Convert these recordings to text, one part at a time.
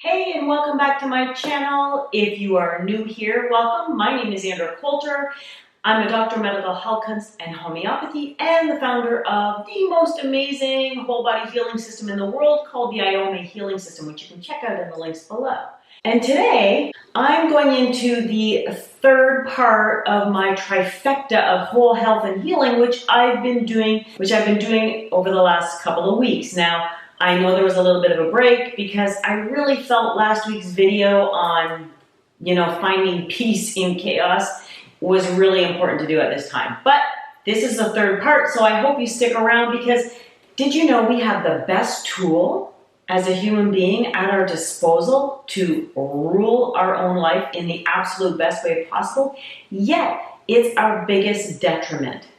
Hey, and welcome back to my channel. If you are new here, welcome. My name is Andrea Coulter. I'm a doctor of medical health and homeopathy and the founder of the most amazing whole body healing system in the world called the Iome Healing System, which you can check out in the links below. And today I'm going into the third part of my trifecta of whole health and healing, which I've been doing over the last couple of weeks. Now, I know there was a little bit of a break because I really felt last week's video on, finding peace in chaos was really important to do at this time. But this is the third part, so I hope you stick around because did you know we have the best tool as a human being at our disposal to rule our own life in the absolute best way possible, yet it's our biggest detriment.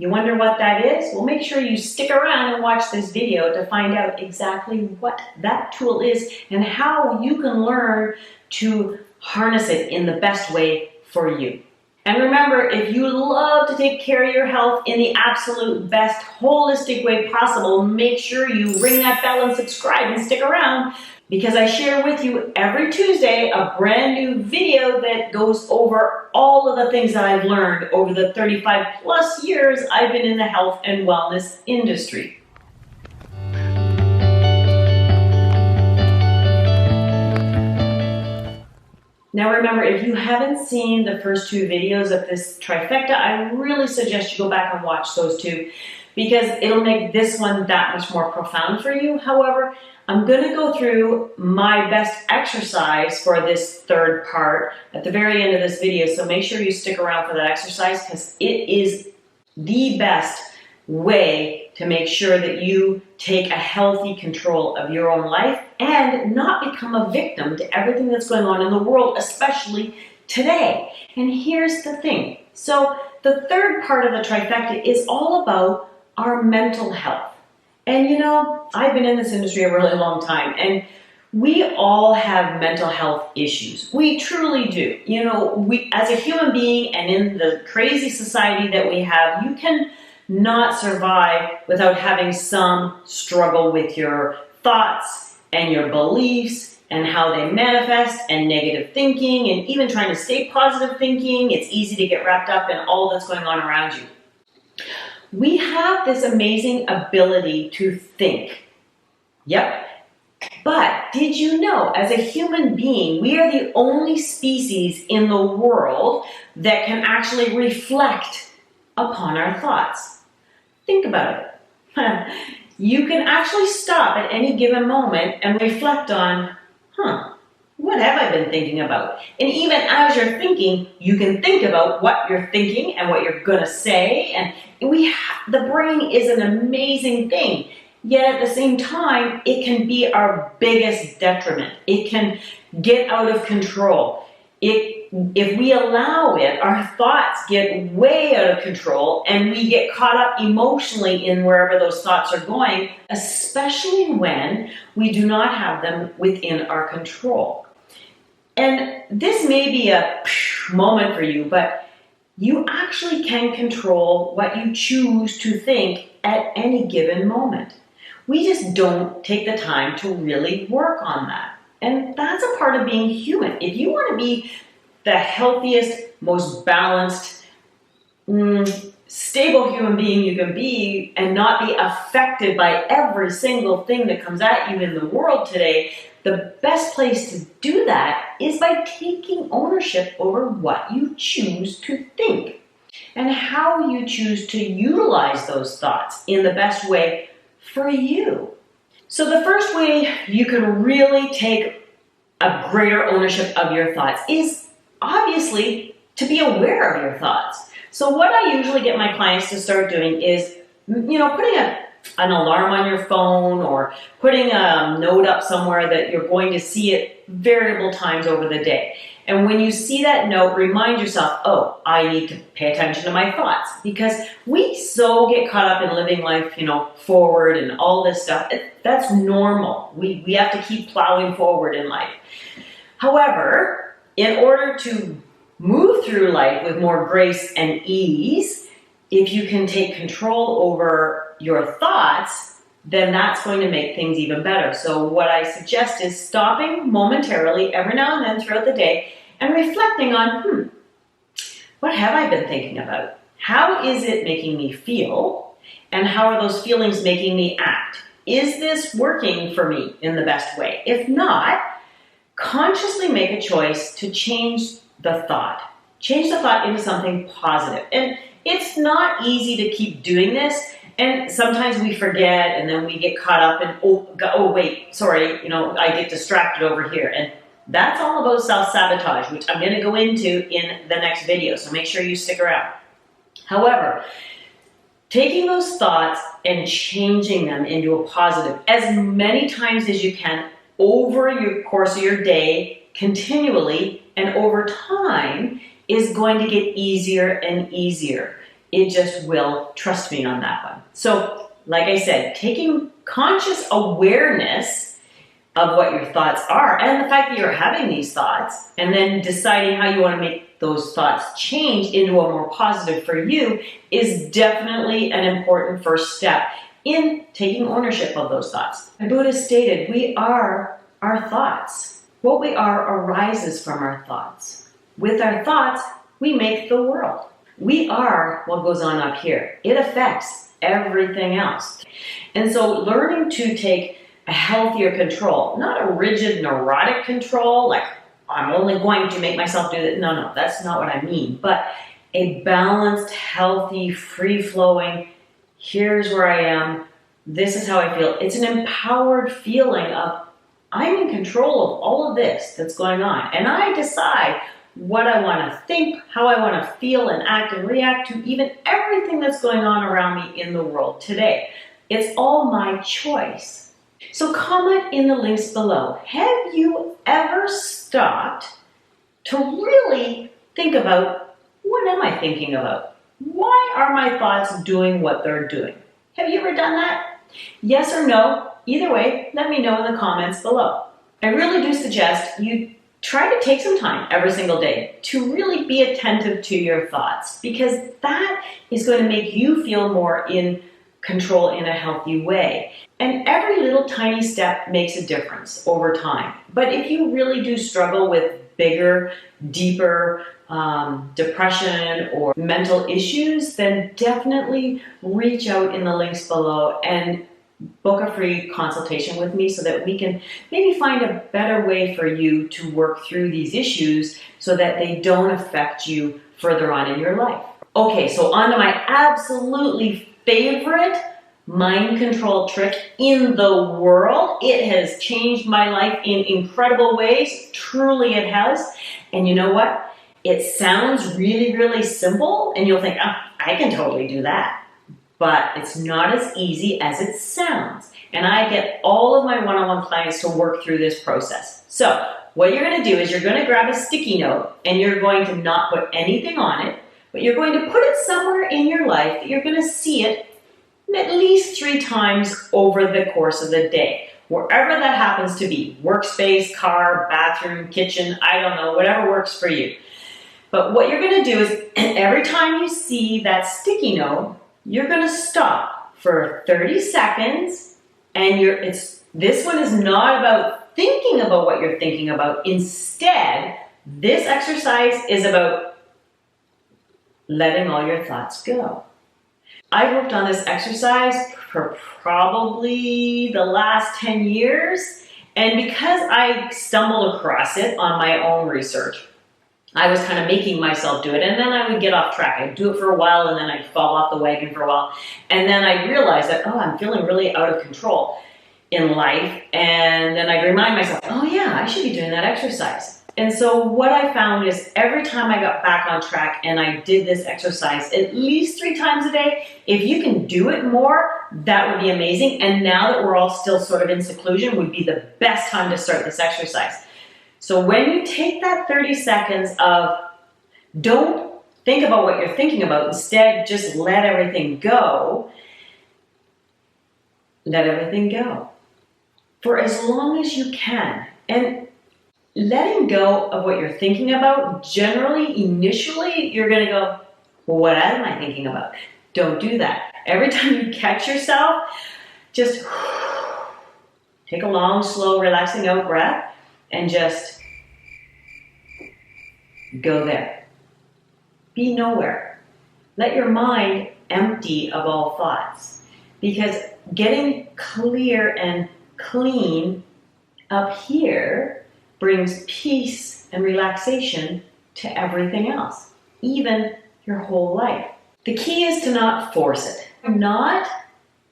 You wonder what that is? Well, make sure you stick around and watch this video to find out exactly what that tool is and how you can learn to harness it in the best way for you. And remember, if you love to take care of your health in the absolute best holistic way possible, make sure you ring that bell and subscribe and stick around because I share with you every Tuesday a brand new video that goes over all of the things that I've learned over the 35 plus years I've been in the health and wellness industry. Now remember, if you haven't seen the first two videos of this trifecta, I really suggest you go back and watch those two because it'll make this one that much more profound for you. However, I'm going to go through my best exercise for this third part at the very end of this video, so make sure you stick around for that exercise because it is the best way to make sure that you take a healthy control of your own life and not become a victim to everything that's going on in the world, especially today. And here's the thing. So the third part of the trifecta is all about our mental health. And I've been in this industry a really long time, and we all have mental health issues. We truly do. We, as a human being and in the crazy society that we have, you can not survive without having some struggle with your thoughts and your beliefs and how they manifest and negative thinking and even trying to stay positive thinking. It's easy to get wrapped up in all that's going on around you. We have this amazing ability to think. Yep. But did you know, as a human being, we are the only species in the world that can actually reflect upon our thoughts? Think about it. You can actually stop at any given moment and reflect on, what have I been thinking about? And even as you're thinking, you can think about what you're thinking and what you're going to say. And the brain is an amazing thing. Yet at the same time, it can be our biggest detriment. It can get out of control. If we allow it, our thoughts get way out of control and we get caught up emotionally in wherever those thoughts are going, especially when we do not have them within our control. And this may be a moment for you, but you actually can control what you choose to think at any given moment. We just don't take the time to really work on that. And that's a part of being human. If you want to be the healthiest, most balanced, stable human being you can be and not be affected by every single thing that comes at you in the world today, the best place to do that is by taking ownership over what you choose to think and how you choose to utilize those thoughts in the best way for you. So the first way you can really take a greater ownership of your thoughts is obviously to be aware of your thoughts. So what I usually get my clients to start doing is, putting an alarm on your phone or putting a note up somewhere that you're going to see it variable times over the day. And when you see that note, remind yourself, oh, I need to pay attention to my thoughts, because we so get caught up in living life, forward and all this stuff. That's normal. We have to keep plowing forward in life. However, in order to move through life with more grace and ease, if you can take control over your thoughts, then that's going to make things even better. So what I suggest is stopping momentarily every now and then throughout the day and reflecting on, what have I been thinking about? How is it making me feel? And how are those feelings making me act? Is this working for me in the best way? If not, consciously make a choice to change the thought. Change the thought into something positive. And it's not easy to keep doing this. And sometimes we forget and then we get caught up in, oh wait, sorry, I get distracted over here. And that's all about self-sabotage, which I'm going to go into in the next video. So make sure you stick around. However, taking those thoughts and changing them into a positive as many times as you can over your course of your day, continually, and over time is going to get easier and easier. It just will, trust me on that one. So, like I said, taking conscious awareness of what your thoughts are and the fact that you're having these thoughts, and then deciding how you want to make those thoughts change into a more positive for you is definitely an important first step in taking ownership of those thoughts. The Buddha stated, we are our thoughts. What we are arises from our thoughts. With our thoughts, we make the world. We are what goes on up here. It affects everything else. And so learning to take a healthier control, not a rigid, neurotic control, like I'm only going to make myself do that. No, that's not what I mean. But a balanced, healthy, free-flowing, here's where I am, this is how I feel. It's an empowered feeling of I'm in control of all of this that's going on. And I decide what I want to think, how I want to feel and act and react to even everything that's going on around me in the world today. It's all my choice. So comment in the links below. Have you ever stopped to really think about, what am I thinking about? Why are my thoughts doing what they're doing? Have you ever done that? Yes or no? Either way, let me know in the comments below. I really do suggest you try to take some time every single day to really be attentive to your thoughts, because that is going to make you feel more in control in a healthy way. And every little tiny step makes a difference over time. But if you really do struggle with bigger, deeper depression or mental issues, then definitely reach out in the links below and book a free consultation with me so that we can maybe find a better way for you to work through these issues so that they don't affect you further on in your life. Okay, so on to my absolutely favorite mind control trick in the world. It has changed my life in incredible ways. Truly it has. And you know what? It sounds really, really simple, and you'll think, I can totally do that. But it's not as easy as it sounds. And I get all of my one-on-one clients to work through this process. So what you're going to do is you're going to grab a sticky note and you're going to not put anything on it, but you're going to put it somewhere in your life that you're going to see it at least 3 times over the course of the day. Wherever that happens to be, workspace, car, bathroom, kitchen, I don't know, whatever works for you. But what you're going to do is every time you see that sticky note, you're going to stop for 30 seconds, and this one is not about thinking about what you're thinking about. Instead, this exercise is about letting all your thoughts go. I worked on this exercise for probably the last 10 years, and because I stumbled across it on my own research, I was kind of making myself do it, and then I would get off track. I'd do it for a while, and then I'd fall off the wagon for a while. And then I'd realize that, I'm feeling really out of control in life. And then I'd remind myself, I should be doing that exercise. And so what I found is every time I got back on track and I did this exercise at least 3 times a day, if you can do it more, that would be amazing. And now that we're all still sort of in seclusion, would be the best time to start this exercise. So when you take that 30 seconds of don't think about what you're thinking about, instead just let everything go. Let everything go for as long as you can. And letting go of what you're thinking about, generally, initially, you're going to go, what am I thinking about? Don't do that. Every time you catch yourself, just take a long, slow, relaxing out breath and just go there. Be nowhere. Let your mind empty of all thoughts, because getting clear and clean up here brings peace and relaxation to everything else, even your whole life. The key is to not force it, not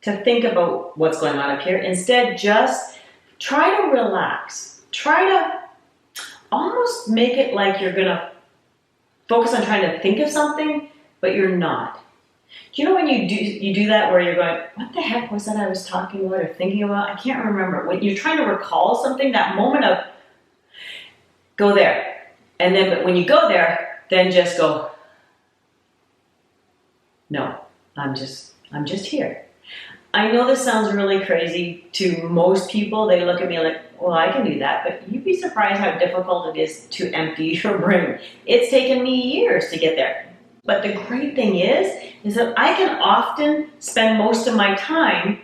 to think about what's going on up here. Instead, just try to relax. Try to almost make it like you're gonna focus on trying to think of something, but you're not. Do you know when you do that, where you're going, what the heck was that I was talking about or thinking about? I can't remember. When you're trying to recall something, that moment of go there. And then but when you go there, then just go, no, I'm just here. I know this sounds really crazy to most people. They look at me like, well, I can do that, but you'd be surprised how difficult it is to empty your brain. It's taken me years to get there. But the great thing is that I can often spend most of my time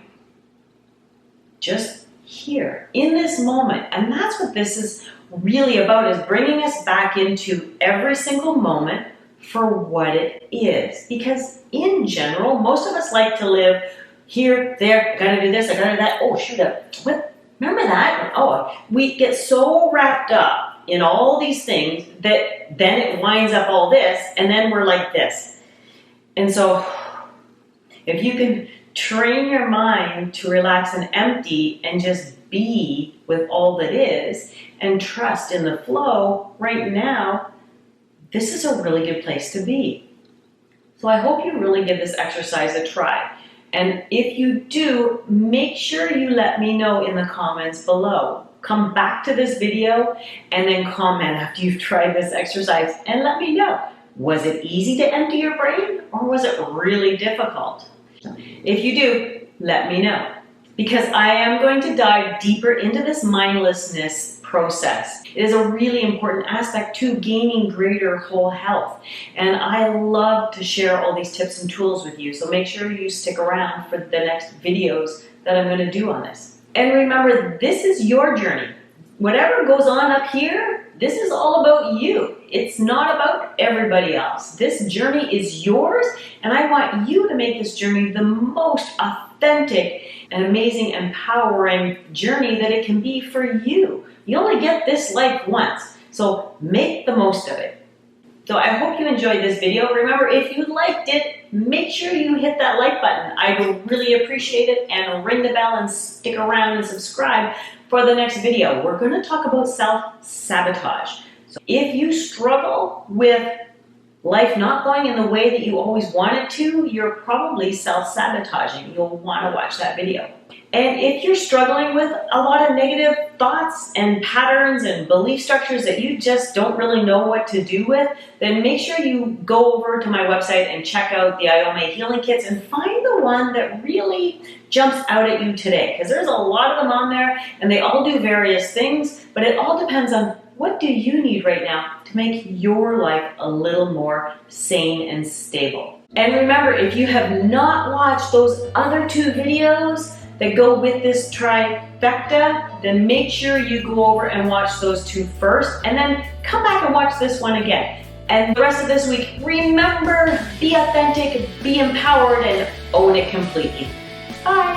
just here, in this moment. And that's what this is really about, is bringing us back into every single moment for what it is. Because in general, most of us like to live here, there, I gotta do this, I gotta do that. Oh, shoot up. What? Remember that? Oh, we get so wrapped up in all these things that then it winds up all this, and then we're like this. And so if you can train your mind to relax and empty and just be with all that is and trust in the flow right now, this is a really good place to be. So I hope you really give this exercise a try. And if you do, make sure you let me know in the comments below. Come back to this video and then comment after you've tried this exercise and let me know. Was it easy to empty your brain, or was it really difficult? If you do, let me know, because I am going to dive deeper into this mindlessness process. It is a really important aspect to gaining greater whole health. And I love to share all these tips and tools with you. So make sure you stick around for the next videos that I'm going to do on this. And remember, this is your journey. Whatever goes on up here, this is all about you. It's not about everybody else. This journey is yours, and I want you to make this journey the most authentic and amazing, empowering journey that it can be for you. You only get this life once, so make the most of it. So I hope you enjoyed this video. Remember, if you liked it, make sure you hit that like button. I would really appreciate it, and ring the bell and stick around and subscribe for the next video. We're going to talk about self-sabotage. So if you struggle with life not going in the way that you always want it to, you're probably self-sabotaging. You'll want to watch that video. And if you're struggling with a lot of negative thoughts and patterns and belief structures that you just don't really know what to do with, then make sure you go over to my website and check out the IOMA Healing Kits and find the one that really jumps out at you today. Because there's a lot of them on there, and they all do various things, but it all depends on what do you need right now to make your life a little more sane and stable. And remember, if you have not watched those other 2 videos that go with this trifecta, then make sure you go over and watch those 2 first, and then come back and watch this one again. And the rest of this week, remember, be authentic, be empowered, and own it completely. Bye.